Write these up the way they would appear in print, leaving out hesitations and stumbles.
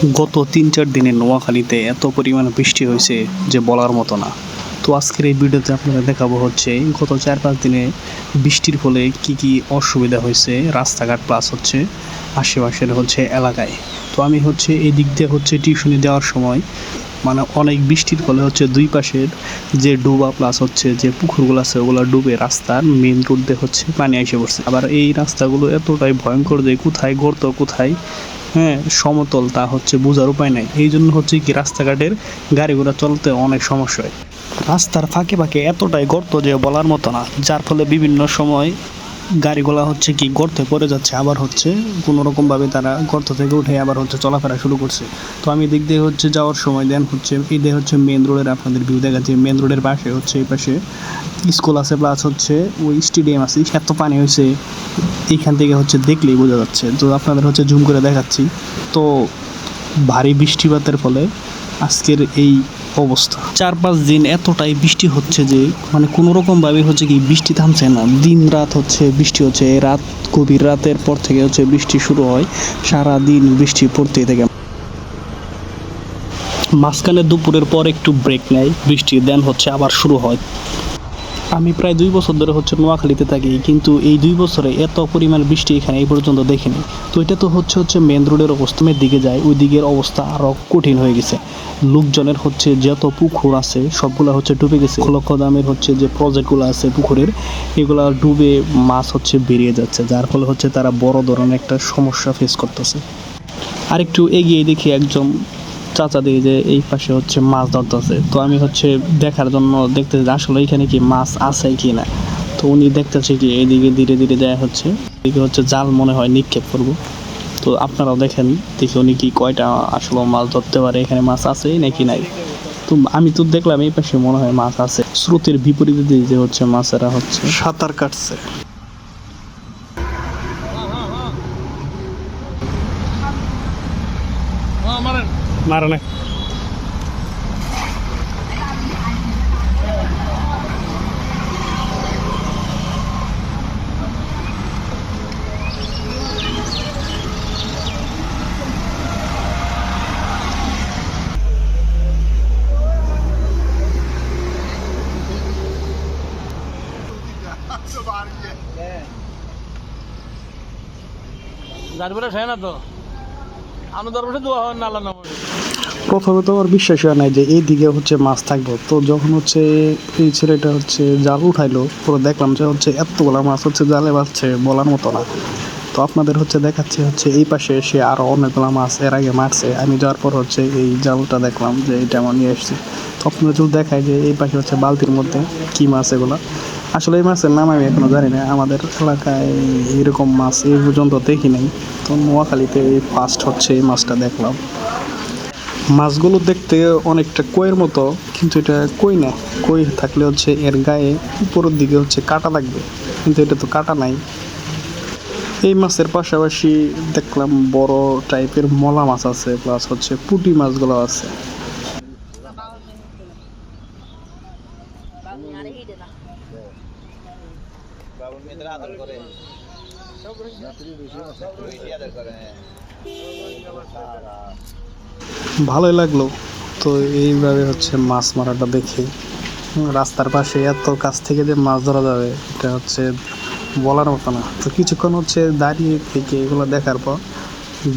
গত ৩-৪ দিনে নোয়াখালীতে এত পরিমাণ বৃষ্টি হয়েছে যে বলার মতো না। তো আজকের এই ভিডিওতে আপনাদের দেখাবো হচ্ছে গত ৪-৫ দিনে বৃষ্টির ফলে কি অসুবিধা হয়েছে রাস্তাঘাট প্লাস হচ্ছে আশেপাশের হচ্ছে এলাকায়। তো আমি হচ্ছে এই দিক দিয়ে হচ্ছে টিউশনি দেওয়ার সময় মানে অনেক বৃষ্টির ফলে হচ্ছে দুই পাশের যে ডোবা প্লাস হচ্ছে যে পুকুরগুলো আছে ওগুলো ডুবে রাস্তার মেন রোড দিয়ে হচ্ছে পানি এসে পড়ছে। আবার এই রাস্তাগুলো এতটাই ভয়ঙ্কর যে কোথায় গর্ত কোথায় সমতল তা হচ্ছে বোঝার উপায় নাই। এই জন্য হচ্ছে কি রাস্তাঘাটের গাড়ি ঘোড়া চলতে অনেক সমস্যা হয়। রাস্তার ফাঁকে ফাঁকে এতটাই গর্ত যে বলার মতো না, যার ফলে বিভিন্ন সময় গাড়িগুলা হচ্ছে কি গর্তে পড়ে যাচ্ছে, আবার হচ্ছে কোনোরকমভাবে তারা গর্ত থেকে উঠে আবার হচ্ছে চলাফেরা শুরু করছে। তো আমি দিক দিয়ে হচ্ছে যাওয়ার সময় দেন হচ্ছে এই দিয়ে হচ্ছে মেন রোডের আপনাদের ভিউ দেখাচ্ছি। মেন রোডের পাশে হচ্ছে এই পাশে স্কুল আছে প্লাস হচ্ছে ওই স্টেডিয়াম আছে। এত পানি হয়েছে এইখান থেকে হচ্ছে দেখলেই বোঝা যাচ্ছে। তো আপনাদের হচ্ছে জুম করে দেখাচ্ছি। তো ভারী বৃষ্টিপাতের ফলে আজকের এই অবস্থা। ৪-৫ দিন এতটাই বৃষ্টি হচ্ছে যে মানে কোনো রকমভাবে হচ্ছে কি বৃষ্টি থামছে না। দিন রাত হচ্ছে বৃষ্টি হচ্ছে। রাত গভীর রাতের পর থেকে হচ্ছে বৃষ্টি শুরু হয়, সারা দিন বৃষ্টি পড়তেই থাকে। মাঝখানে দুপুরের পর একটু ব্রেক নেয় বৃষ্টি, দেন হচ্ছে আবার শুরু হয়। আমি প্রায় ২ বছর ধরে হচ্ছে নোয়াখালীতে থাকি, কিন্তু এই ২ বছরে এত পরিমাণ বৃষ্টি এখানে এই পর্যন্ত দেখিনি। তো এটা তো হচ্ছে মেন রোডের অবস্থা দিকে যায়, ওই দিকের অবস্থা আরও কঠিন হয়ে গেছে। লোকজনের হচ্ছে যত পুকুর আছে সবগুলো হচ্ছে ডুবে গেছে। লক্ষ দামের হচ্ছে যে প্রজেক্টগুলো আছে পুকুরের, এগুলা ডুবে মাছ হচ্ছে বেরিয়ে যাচ্ছে, যার ফলে হচ্ছে তারা বড় ধরনের একটা সমস্যা ফেস করতেছে। আরেকটু এগিয়ে দেখি একজন চাচা দিয়ে যে এই পাশে হচ্ছে মাছ ধরতেছে। তো আমি হচ্ছে দেখার জন্য দেখতেছি আসলে এখানে কি মাছ আছে কি না। তো উনি দেখতেছে কি এইদিকে ধীরে ধীরে দেয়া হচ্ছে, এদিকে হচ্ছে জাল মনে হয় নিক্ষেপ করব। তো আপনারাও দেখেন দেখি উনি কি কয়টা আসলে মাছ ধরতে পারে, এখানে মাছ আছে নাকি নাই। তো আমি তো দেখলাম এই পাশে মনে হয় মাছ আছে। স্রোতের বিপরীতে দিয়ে যে হচ্ছে মাছেরা হচ্ছে সাঁতার কাটছে। মারে না। প্রথমে তো আমার বিশ্বাস হয় নাই যে এই দিকে হচ্ছে মাছ থাকবো। তো যখন হচ্ছে এই ছেলেটা হচ্ছে জাল উঠাইলো, পুরো দেখলাম যে হচ্ছে এতগুলা মাছ হচ্ছে জালে বাজছে বলার মতো না। তো আপনাদের হচ্ছে দেখাচ্ছে হচ্ছে এই পাশে এসে আরও অনেকগুলো মাছ এর আগে মারছে। আমি যাওয়ার পর হচ্ছে এই জালটা দেখলাম যে এটা আমার নিয়ে এসেছি। তো আপনাদের যদি দেখায় যে এই পাশে হচ্ছে বালতির মধ্যে কী মাছ এগুলো, আসলে এই মাছের নাম আমি এখনও জানি না। আমাদের এলাকায় এরকম মাছ এই পর্যন্ত দেখি নাই। তো নোয়াখালীতে এই ফার্স্ট হচ্ছে এই মাছটা দেখলাম। মাছগুলো দেখতে অনেকটা কইয়ের মতো, কিন্তু এটা কই না। কই থাকলে হচ্ছে এর গায়ে উপরের দিকে হচ্ছে কাটা থাকবে, কিন্তু এটা তো কাটা নাই। এই মাছের পাশাপাশি দেখলাম বড় টাইপের মলা মাছ আছে, প্লাস হচ্ছে পুঁটি মাছগুলো আছে। ভালোই লাগলো। তো এইভাবে হচ্ছে মাছ মারাটা দেখে রাস্তার পাশে এত কাছ থেকে যে মাছ ধরা যাবে এটা হচ্ছে বলার মতো না। তো কিছুক্ষণ হচ্ছে দাঁড়িয়ে থেকে এগুলো দেখার পর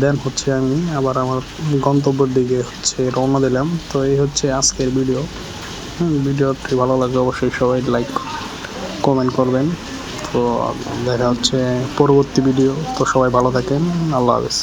দেন হচ্ছে আমি আবার আমার গন্তব্যের দিকে হচ্ছে রওনা দিলাম। তো এই হচ্ছে আজকের ভিডিও। ভিডিওটি ভালো লাগলে অবশ্যই সবাই লাইক কমেন্ট করবেন। তো দেখা হচ্ছে পরবর্তী ভিডিও। তো সবাই ভালো থাকেন, আল্লাহ হাফেজ।